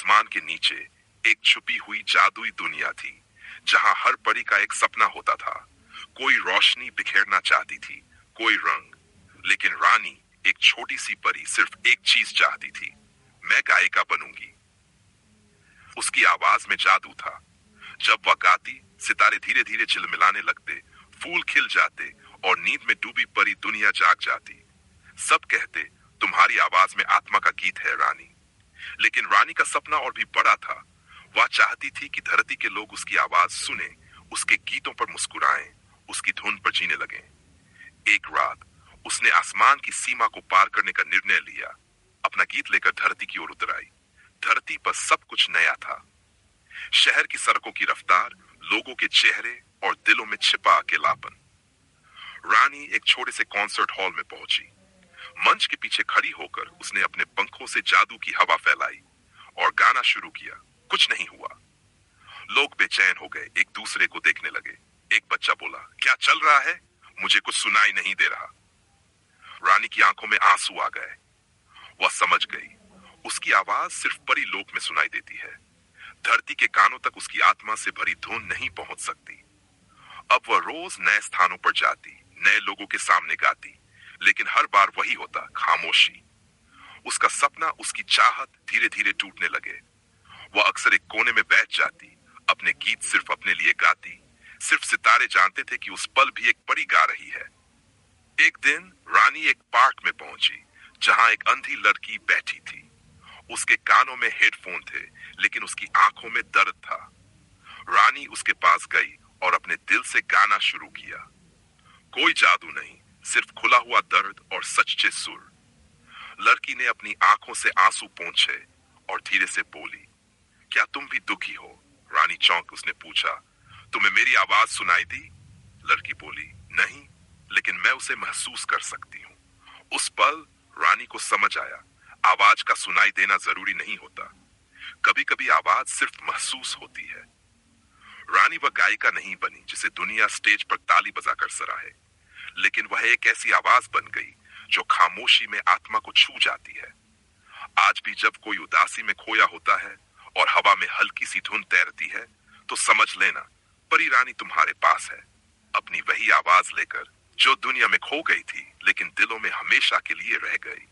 आसमान के नीचे एक छुपी हुई जादुई दुनिया थी, जहां हर परी का एक सपना होता था। कोई रोशनी बिखेरना चाहती थी, कोई रंग, लेकिन रानी, एक छोटी सी परी, सिर्फ एक चीज चाहती थी, मैं गायिका बनूंगी। उसकी आवाज में जादू था। जब वह गाती, सितारे धीरे धीरे झिलमिलाने लगते, फूल खिल जाते और नींद में डूबी परी दुनिया जाग जाती। सब कहते, तुम्हारी आवाज में आत्मा का गीत है रानी। लेकिन रानी का सपना और भी बड़ा था। वह चाहती थी कि धरती के लोग उसकी आवाज सुने, उसके गीतों पर मुस्कुराएं, उसकी धुन पर जीने लगें। एक रात उसने आसमान की सीमा को पार करने का निर्णय लिया। अपना गीत लेकर धरती की ओर उतर आई। धरती पर सब कुछ नया था। शहर की सड़कों की रफ्तार, लोगों के चेहरे और दिलों में छिपा अकेलापन। रानी एक छोटे से कॉन्सर्ट हॉल में पहुंची। मंच के पीछे खड़ी होकर उसने अपने पंखों से जादू की हवा फैलाई और गाना शुरू किया। कुछ नहीं हुआ। लोग बेचैन हो गए, एक दूसरे को देखने लगे। एक बच्चा बोला, क्या चल रहा है? मुझे कुछ सुनाई नहीं दे रहा। रानी की आंखों में आंसू आ गए। वह समझ गई, उसकी आवाज सिर्फ परी लोक में सुनाई देती है। धरती के कानों तक उसकी आत्मा से भरी धुन नहीं पहुंच सकती। अब वह रोज नए स्थानों पर जाती, नए लोगों के सामने गाती, लेकिन हर बार वही होता, खामोशी। उसका सपना, उसकी चाहत धीरे धीरे टूटने लगे। वह अक्सर एक कोने में बैठ जाती, अपने गीत सिर्फ अपने लिए गाती। सिर्फ सितारे जानते थे कि उस पल भी एक परी गा रही है। एक दिन रानी एक पार्क में पहुंची, जहां एक अंधी लड़की बैठी थी। उसके कानों में हेडफोन थे, लेकिन उसकी आंखों में दर्द था। रानी उसके पास गई और अपने दिल से गाना शुरू किया। कोई जादू नहीं, सिर्फ खुला हुआ दर्द और सच्चे सुर। लड़की ने अपनी आंखों से आंसू पोंछे और धीरे से बोली, क्या तुम भी दुखी हो? रानी चौंक उसने पूछा, तुम्हें मेरी आवाज सुनाई दी? लड़की बोली, नहीं, लेकिन मैं उसे महसूस कर सकती हूँ। उस पल रानी को समझ आया, आवाज का सुनाई देना जरूरी नहीं होता। कभी कभी आवाज सिर्फ महसूस होती है। रानी वह गायिका नहीं बनी जिसे दुनिया स्टेज पर ताली बजाकर सराहे, लेकिन वह एक ऐसी आवाज बन गई जो खामोशी में आत्मा को छू जाती है। आज भी जब कोई उदासी में खोया होता है और हवा में हल्की सी धुन तैरती है, तो समझ लेना, परी रानी तुम्हारे पास है, अपनी वही आवाज लेकर जो दुनिया में खो गई थी, लेकिन दिलों में हमेशा के लिए रह गई।